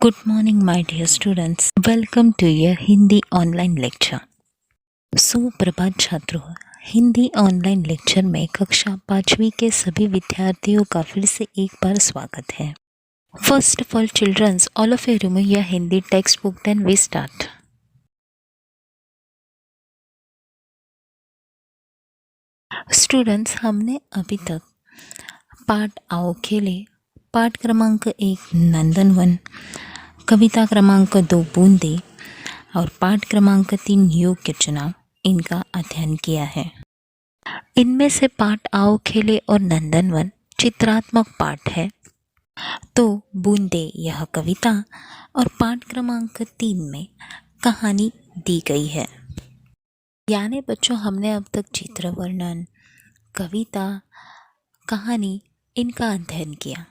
Good morning, my dear students. Welcome to your Hindi online lecture. सुप्रभात छात्रों, Hindi online lecture में कक्षा 5वीं के सभी विद्यार्थियों का फिर से एक बार स्वागत है। First of all childrens, all of you remove your Hindi text book, then we start. Students, हमने अभी तक पाठ आओ खेले, पाठ क्रमांक 1 नंदनवन, कविता क्रमांक 2 बूंदे और पाठ क्रमांक 3 योग्य चुनाव, इनका अध्ययन किया है। इनमें से पाठ आओ खेले और नंदनवन चित्रात्मक पाठ है, तो बूंदे यह कविता और पाठ क्रमांक 3 में कहानी दी गई है। यानी बच्चों, हमने अब तक चित्र वर्णन, कविता, कहानी, इनका अध्ययन किया।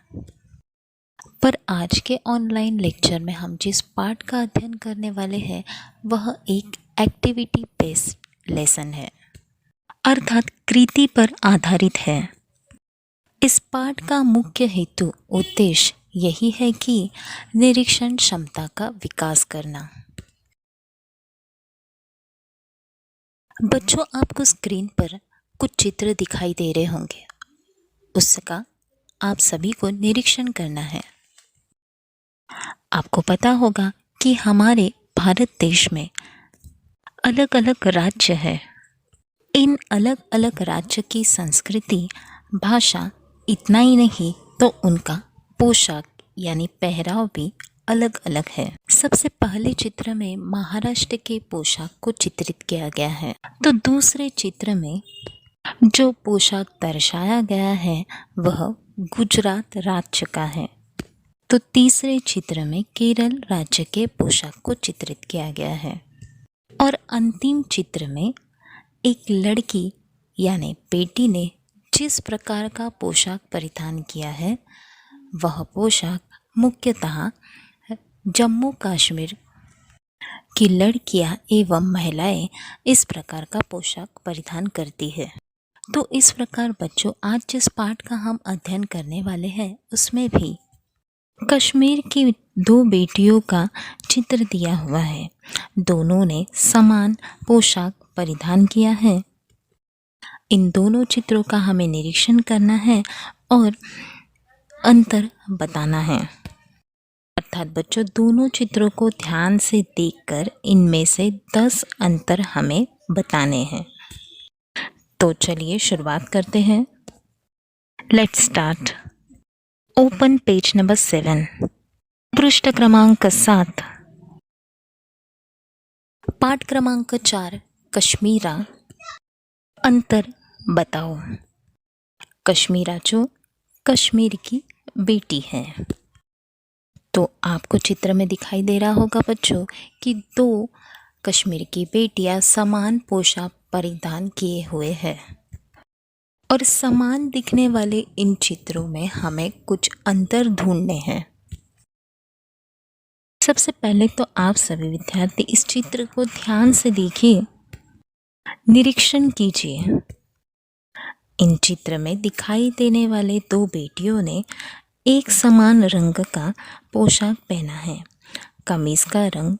पर आज के ऑनलाइन लेक्चर में हम जिस पाठ का अध्ययन करने वाले हैं वह एक एक्टिविटी बेस्ड लेसन है, अर्थात कृति पर आधारित है। इस पाठ का मुख्य हेतु उद्देश्य यही है कि निरीक्षण क्षमता का विकास करना। बच्चों, आपको स्क्रीन पर कुछ चित्र दिखाई दे रहे होंगे, उसका आप सभी को निरीक्षण करना है। आपको पता होगा कि हमारे भारत देश में अलग अलग राज्य है। इन अलग अलग राज्य की संस्कृति, भाषा, इतना ही नहीं तो उनका पोशाक यानी पहराव भी अलग अलग है। सबसे पहले चित्र में महाराष्ट्र के पोशाक को चित्रित किया गया है, तो दूसरे चित्र में जो पोशाक दर्शाया गया है वह गुजरात राज्य का है, तो तीसरे चित्र में केरल राज्य के पोशाक को चित्रित किया गया है और अंतिम चित्र में एक लड़की यानी बेटी ने जिस प्रकार का पोशाक परिधान किया है वह पोशाक मुख्यतः जम्मू कश्मीर की लड़कियां एवं महिलाएं इस प्रकार का पोशाक परिधान करती है। तो इस प्रकार बच्चों, आज जिस पाठ का हम अध्ययन करने वाले हैं उसमें भी कश्मीर की दो बेटियों का चित्र दिया हुआ है। दोनों ने समान पोशाक परिधान किया है। इन दोनों चित्रों का हमें निरीक्षण करना है और अंतर बताना है। अर्थात बच्चों, दोनों चित्रों को ध्यान से देखकर इनमें से 10 अंतर हमें बताने हैं। तो चलिए शुरुआत करते हैं। Let's start. Open page number 7, पृष्ठ क्रमांक 7, पाठ क्रमांक 4 कश्मीरा। अंतर बताओ। कश्मीरा जो कश्मीर की बेटी है, तो आपको चित्र में दिखाई दे रहा होगा बच्चों कि दो कश्मीर की बेटियां समान पोशाक परिधान किए हुए हैं और समान दिखने वाले इन चित्रों में हमें कुछ अंतर ढूंढने हैं। सबसे पहले तो आप सभी विद्यार्थी इस चित्र को ध्यान से देखिए, निरीक्षण कीजिए। इन चित्र में दिखाई देने वाले दो बेटियों ने एक समान रंग का पोशाक पहना है। कमीज का रंग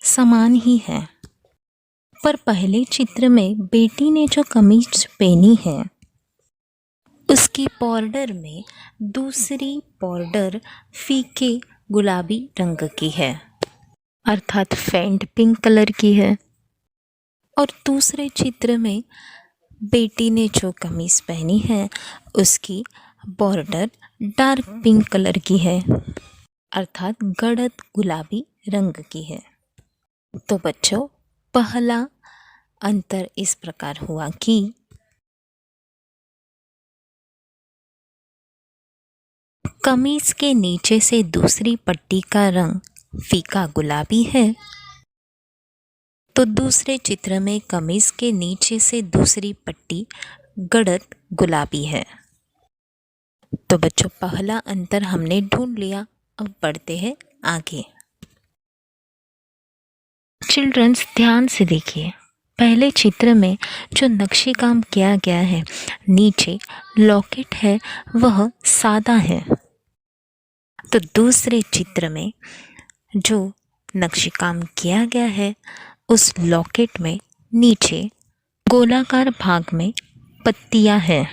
समान ही है, पर पहले चित्र में बेटी ने जो कमीज पहनी है उसकी बॉर्डर में दूसरी बॉर्डर फीके गुलाबी रंग की है, अर्थात फेंट पिंक कलर की है। और दूसरे चित्र में बेटी ने जो कमीज पहनी है उसकी बॉर्डर डार्क पिंक कलर की है, अर्थात गडद गुलाबी रंग की है। तो बच्चों, पहला अंतर इस प्रकार हुआ कि कमीज के नीचे से दूसरी पट्टी का रंग फीका गुलाबी है, तो दूसरे चित्र में कमीज के नीचे से दूसरी पट्टी गडद गुलाबी है। तो बच्चों, पहला अंतर हमने ढूंढ लिया। अब बढ़ते हैं आगे। चिल्ड्रंस, ध्यान से देखिए, पहले चित्र में जो नक्शे काम किया गया है, नीचे लॉकेट है वह सादा है, तो दूसरे चित्र में जो नक्शीकाम किया गया है उस लॉकेट में नीचे गोलाकार भाग में पत्तियां हैं।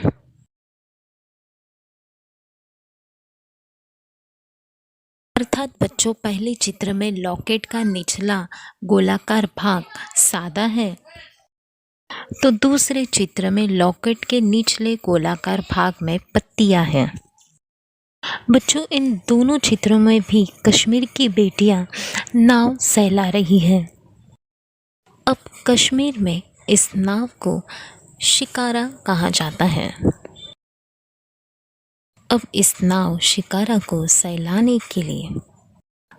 अर्थात बच्चों, पहले चित्र में लॉकेट का निचला गोलाकार भाग सादा है, तो दूसरे चित्र में लॉकेट के निचले गोलाकार भाग में पत्तियां हैं। बच्चों, इन दोनों चित्रों में भी कश्मीर की बेटियां नाव सहला रही हैं। अब कश्मीर में इस नाव को शिकारा कहा जाता है। अब इस नाव शिकारा को सहलाने के लिए,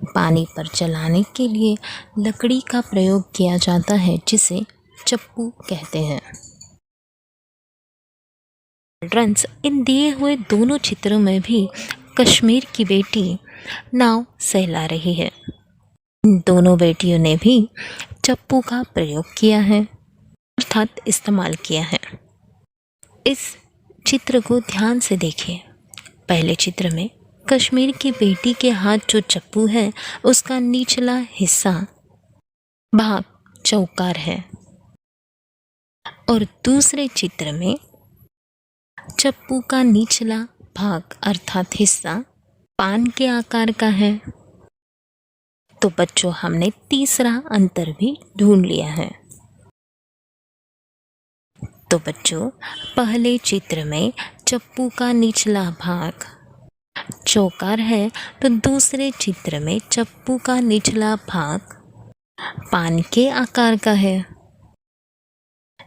पानी पर चलाने के लिए लकड़ी का प्रयोग किया जाता है, जिसे चप्पू कहते हैं। चिल्ड्रंस, इन दिए हुए दोनों चित्रों में भी कश्मीर की बेटी नाव सहला रही है। इन दोनों बेटियों ने भी चप्पू का प्रयोग किया है, अर्थात इस्तेमाल किया है। इस चित्र को ध्यान से देखिए। पहले चित्र में कश्मीर की बेटी के हाथ जो चप्पू है उसका निचला हिस्सा भाग चौकार है, और दूसरे चित्र में चप्पू का निचला भाग अर्थात हिस्सा पान के आकार का है। तो बच्चों, हमने तीसरा अंतर भी ढूंढ लिया है। तो बच्चों, पहले चित्र में चप्पू का निचला भाग चौकार है, तो दूसरे चित्र में चप्पू का निचला भाग पान के आकार का है।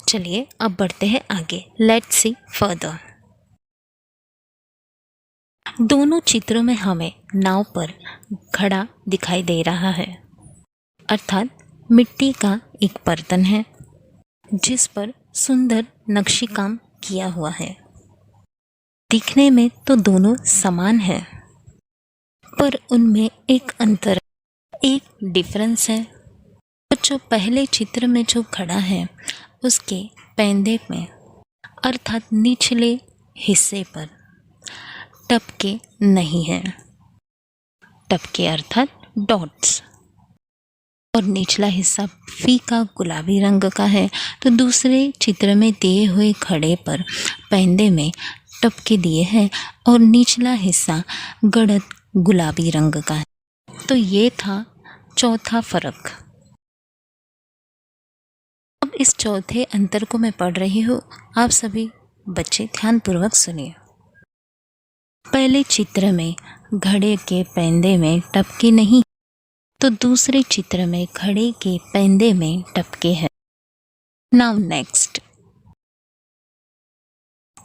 चलिए अब बढ़ते हैं आगे। Let's see further. दोनों चित्रों में हमें नाव पर घड़ा दिखाई दे रहा है, अर्थात मिट्टी का एक बर्तन है जिस पर सुंदर नक्शी काम किया हुआ है। दिखने में तो दोनों समान हैं, पर उनमें एक अंतर, एक डिफरेंस है। जो पहले चित्र में जो घड़ा है उसके पैंदे में अर्थात निचले हिस्से पर टपके नहीं हैं। टपके अर्थात डॉट्स, और निचला हिस्सा फीका गुलाबी रंग का है। तो दूसरे चित्र में दिए हुए घड़े पर पैंदे में टपके दिए हैं और निचला हिस्सा गड़त गुलाबी रंग का है। तो ये था चौथा फर्क। अब इस चौथे अंतर को मैं पढ़ रही हूँ, आप सभी बच्चे ध्यानपूर्वक सुनिए। पहले चित्र में घड़े के पैंदे में टपके नहीं, तो दूसरे चित्र में घड़े के पैंदे में टपके हैं। Now next.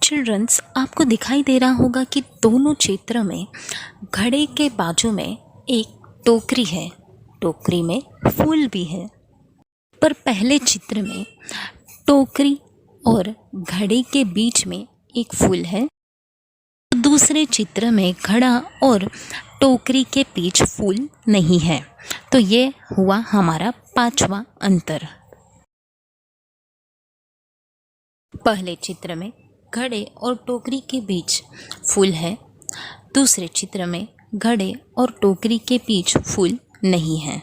चिल्ड्रंस, आपको दिखाई दे रहा होगा कि दोनों चित्र में घड़े के बाजू में एक टोकरी है, टोकरी में फूल भी है। पर पहले चित्र में टोकरी और घड़े के बीच में एक फूल है, दूसरे चित्र में घड़ा और टोकरी के बीच फूल नहीं है। तो ये हुआ हमारा पांचवा अंतर। पहले चित्र में घड़े और टोकरी के बीच फूल है, दूसरे चित्र में घड़े और टोकरी के बीच फूल नहीं है।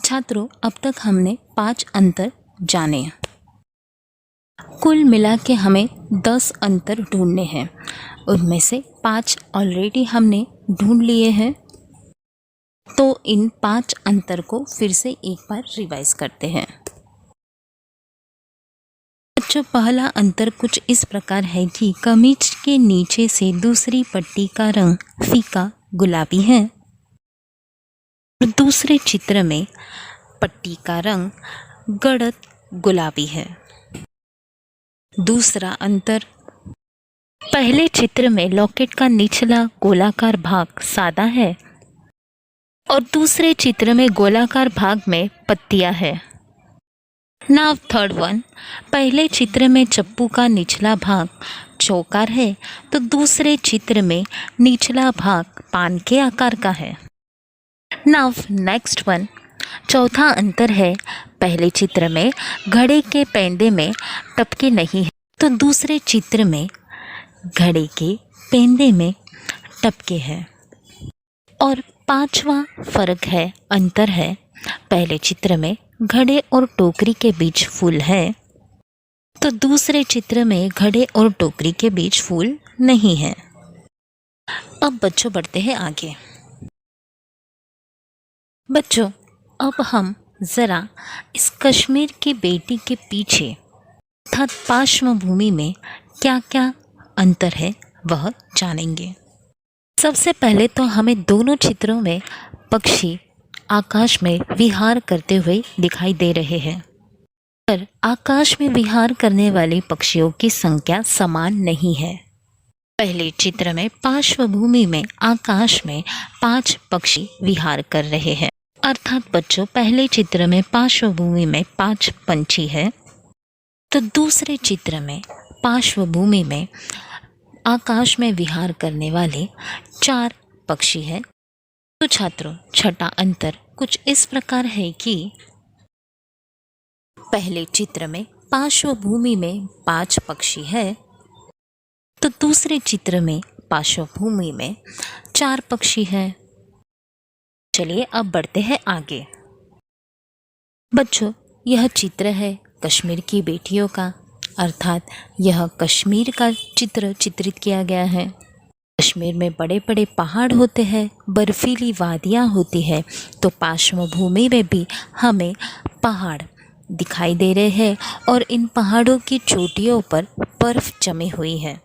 छात्रों, अब तक हमने 5 अंतर जाने। कुल मिला के हमें 10 अंतर ढूंढने हैं। उनमें से 5 ऑलरेडी हमने ढूंढ लिए हैं। तो इन 5 अंतर को फिर से एक बार रिवाइज करते हैं। बच्चों, पहला अंतर कुछ इस प्रकार है कि कमीज के नीचे से दूसरी पट्टी का रंग फीका गुलाबी है, और दूसरे चित्र में पट्टी का रंग गड़त गुलाबी है। दूसरा अंतर, पहले चित्र में लॉकेट का निचला गोलाकार भाग सादा है और दूसरे चित्र में गोलाकार भाग में पत्तियां है। नाउ थर्ड वन, पहले चित्र में चप्पू का निचला भाग चौकार है, तो दूसरे चित्र में निचला भाग पान के आकार का है। नाउ नेक्स्ट वन, चौथा अंतर है, पहले चित्र में घड़े के पैंदे में टपके नहीं है, तो दूसरे चित्र में घड़े के पैंदे में टपके हैं। और पांचवा फर्क है, अंतर है, पहले चित्र में घड़े और टोकरी के बीच फूल है, तो दूसरे चित्र में घड़े और टोकरी के बीच फूल नहीं है। अब बच्चों बढ़ते हैं आगे। बच्चों अब हम ज़रा इस कश्मीर की बेटी के पीछे अर्थात पार्श्वभूमि में क्या क्या अंतर है वह जानेंगे। सबसे पहले तो हमें दोनों चित्रों में पक्षी आकाश में विहार करते हुए दिखाई दे रहे हैं, पर आकाश में विहार करने वाले पक्षियों की संख्या समान नहीं है। पहले चित्र में पार्श्वभूमि में आकाश में 5 पक्षी विहार कर रहे हैं, अर्थात बच्चों पहले चित्र में पार्श्वभूमि में 5 पंछी है, तो दूसरे चित्र में पार्श्वभूमि में आकाश में विहार करने वाले 4 पक्षी है। तो छात्रों छठा अंतर कुछ इस प्रकार है कि पहले चित्र में पार्श्वभूमि में 5 पक्षी है, तो दूसरे चित्र में पार्श्वभूमि में 4 पक्षी है। चलिए अब बढ़ते हैं आगे। बच्चों यह चित्र है कश्मीर की बेटियों का, अर्थात यह कश्मीर का चित्र चित्रित किया गया है। कश्मीर में बड़े बड़े पहाड़ होते हैं, बर्फीली वादियाँ होती है, तो पार्श्वभूमि में भी हमें पहाड़ दिखाई दे रहे हैं और इन पहाड़ों की चोटियों पर बर्फ जमी हुई है,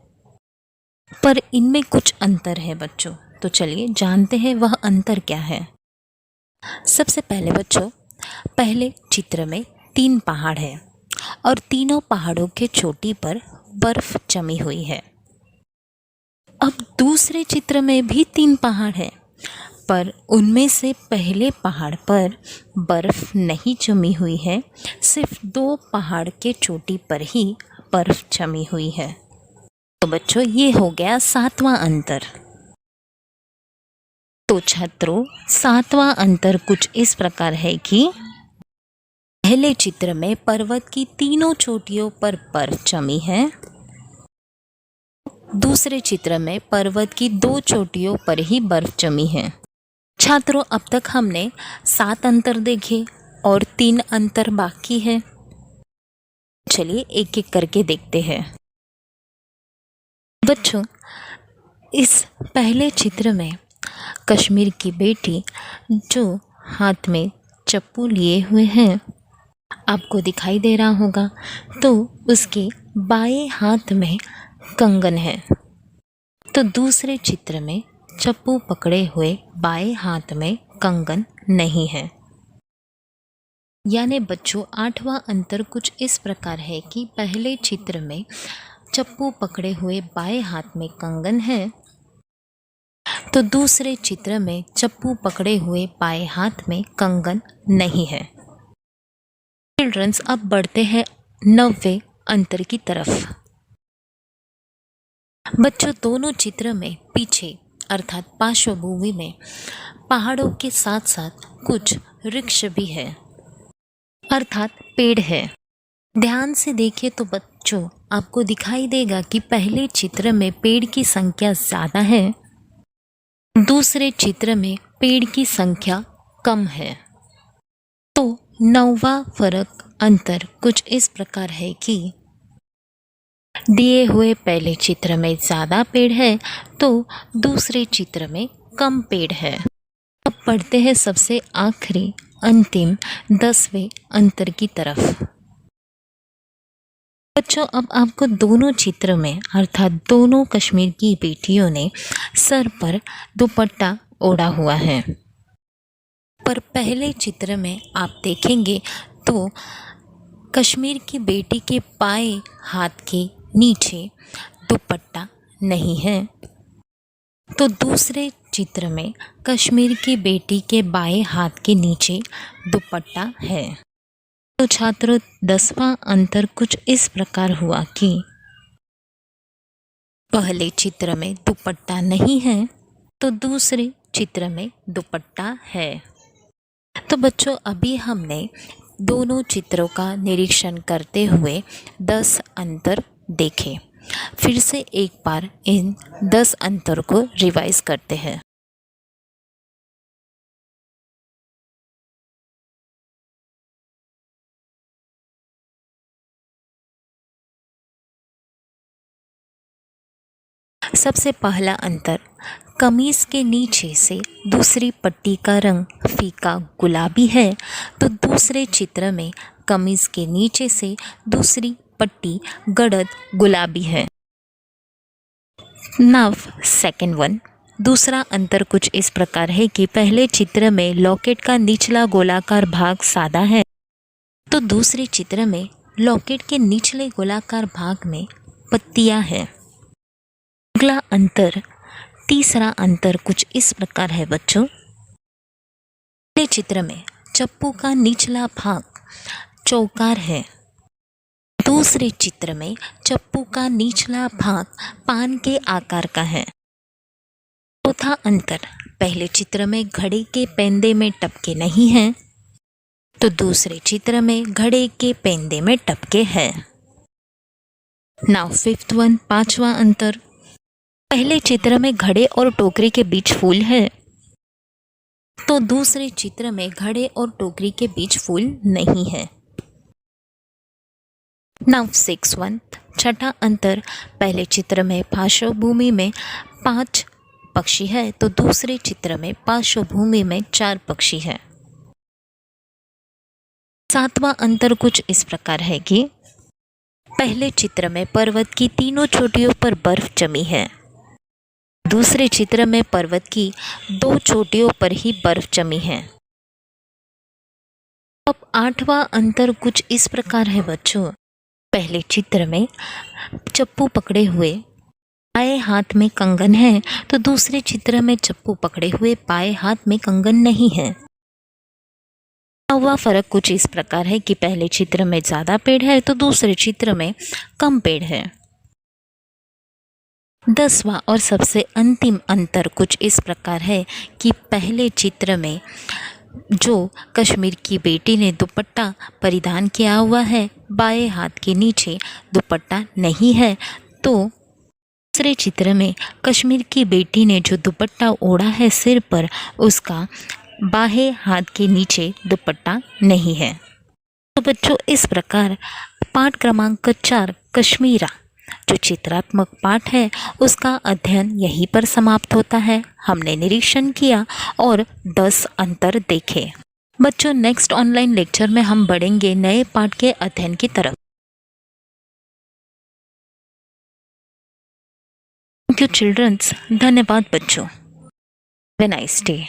पर इनमें कुछ अंतर है बच्चों। तो चलिए जानते हैं वह अंतर क्या है। सबसे पहले बच्चों पहले चित्र में 3 पहाड़ है और तीनों पहाड़ों के चोटी पर बर्फ जमी हुई है। अब दूसरे चित्र में भी 3 पहाड़ है, पर उनमें से पहले पहाड़ पर बर्फ नहीं जमी हुई है, सिर्फ 2 पहाड़ के चोटी पर ही बर्फ जमी हुई है। तो बच्चों ये हो गया 7वां अंतर। तो छात्रों 7वां अंतर कुछ इस प्रकार है कि पहले चित्र में पर्वत की तीनों चोटियों पर बर्फ जमी है, दूसरे चित्र में पर्वत की 2 चोटियों पर ही बर्फ जमी है। छात्रों अब तक हमने 7 अंतर देखे और 3 अंतर बाकी है। चलिए एक एक करके देखते हैं। बच्चों इस पहले चित्र में कश्मीर की बेटी जो हाथ में चप्पू लिए हुए हैं आपको दिखाई दे रहा होगा, तो उसके बाएं हाथ में कंगन है, तो दूसरे चित्र में चप्पू पकड़े हुए बाएं हाथ में कंगन नहीं है। यानी बच्चों 8वां अंतर कुछ इस प्रकार है कि पहले चित्र में चप्पू पकड़े हुए बाएं हाथ में कंगन है, तो दूसरे चित्र में चप्पू पकड़े हुए बाएं हाथ में कंगन नहीं है। चिल्ड्रंस अब बढ़ते हैं 9वें अंतर की तरफ। बच्चों दोनों चित्र में पीछे अर्थात पार्श्वभूमि में पहाड़ों के साथ साथ कुछ वृक्ष भी है, अर्थात पेड़ है। ध्यान से देखिए तो बच्चों आपको दिखाई देगा कि पहले चित्र में पेड़ की संख्या ज़्यादा है, दूसरे चित्र में पेड़ की संख्या कम है। तो 9वां फर्क अंतर कुछ इस प्रकार है कि दिए हुए पहले चित्र में ज़्यादा पेड़ है, तो दूसरे चित्र में कम पेड़ है। अब पढ़ते हैं सबसे आखिरी अंतिम 10वें अंतर की तरफ। बच्चों अब आपको दोनों चित्र में अर्थात दोनों कश्मीर की बेटियों ने सर पर दुपट्टा ओढ़ा हुआ है, पर पहले चित्र में आप देखेंगे तो कश्मीर की बेटी के बाएं हाथ के नीचे दुपट्टा नहीं है, तो दूसरे चित्र में कश्मीर की बेटी के बाएं हाथ के नीचे दुपट्टा है। तो छात्रों 10वां अंतर कुछ इस प्रकार हुआ कि पहले चित्र में दुपट्टा नहीं है, तो दूसरे चित्र में दुपट्टा है। तो बच्चों अभी हमने दोनों चित्रों का निरीक्षण करते हुए 10 अंतर देखे। फिर से एक बार इन 10 अंतर को रिवाइज करते हैं। सबसे पहला अंतर, कमीज़ के नीचे से दूसरी पट्टी का रंग फीका गुलाबी है, तो दूसरे चित्र में कमीज़ के नीचे से दूसरी पट्टी गडद गुलाबी है। नाउ सेकंड वन, दूसरा अंतर कुछ इस प्रकार है कि पहले चित्र में लॉकेट का निचला गोलाकार भाग सादा है, तो दूसरे चित्र में लॉकेट के निचले गोलाकार भाग में पत्तियां हैं। अगला अंतर, तीसरा अंतर कुछ इस प्रकार है बच्चों। पहले चित्र में चप्पू का निचला भाग चौकार है, दूसरे चित्र में चप्पू का निचला भाग पान के आकार का है। चौथा अंतर, पहले चित्र में घड़े के पेंदे में टपके नहीं हैं, तो दूसरे चित्र में घड़े के पेंदे में टपके हैं। नाउ फिफ्थ वन, पांचवा अंतर, पहले चित्र में घड़े और टोकरी के बीच फूल है, तो दूसरे चित्र में घड़े और टोकरी के बीच फूल नहीं है। नाउ सिक्स वन, छठा अंतर, पहले चित्र में पार्श्वभूमि में 5 पक्षी है, तो दूसरे चित्र में पार्श्वभूमि में 4 पक्षी है। सातवां अंतर कुछ इस प्रकार है कि पहले चित्र में पर्वत की तीनों चोटियों पर बर्फ जमी है, दूसरे चित्र में पर्वत की 2 चोटियों पर ही बर्फ जमी है। अब आठवां अंतर कुछ इस प्रकार है बच्चों, पहले चित्र में चप्पू पकड़े हुए बाएं हाथ में कंगन है, तो दूसरे चित्र में चप्पू पकड़े हुए बाएं हाथ में कंगन नहीं है। हुआ फर्क कुछ इस प्रकार है कि पहले चित्र में ज़्यादा पेड़ है, तो दूसरे चित्र में कम पेड़ है। 10वां और सबसे अंतिम अंतर कुछ इस प्रकार है कि पहले चित्र में जो कश्मीर की बेटी ने दुपट्टा परिधान किया हुआ है, बाएं हाथ के नीचे दुपट्टा नहीं है, तो दूसरे चित्र में कश्मीर की बेटी ने जो दुपट्टा ओढ़ा है सिर पर, उसका बाएं हाथ के नीचे दुपट्टा नहीं है। तो बच्चों, इस प्रकार पाठ क्रमांक 4 कश्मीरा जो चित्रात्मक पाठ है उसका अध्ययन यहीं पर समाप्त होता है। हमने निरीक्षण किया और 10 अंतर देखे। बच्चों, नेक्स्ट ऑनलाइन लेक्चर में हम बढ़ेंगे नए पाठ के अध्ययन की तरफ। थैंक यू चिल्ड्रंस, धन्यवाद बच्चों। Have a nice day.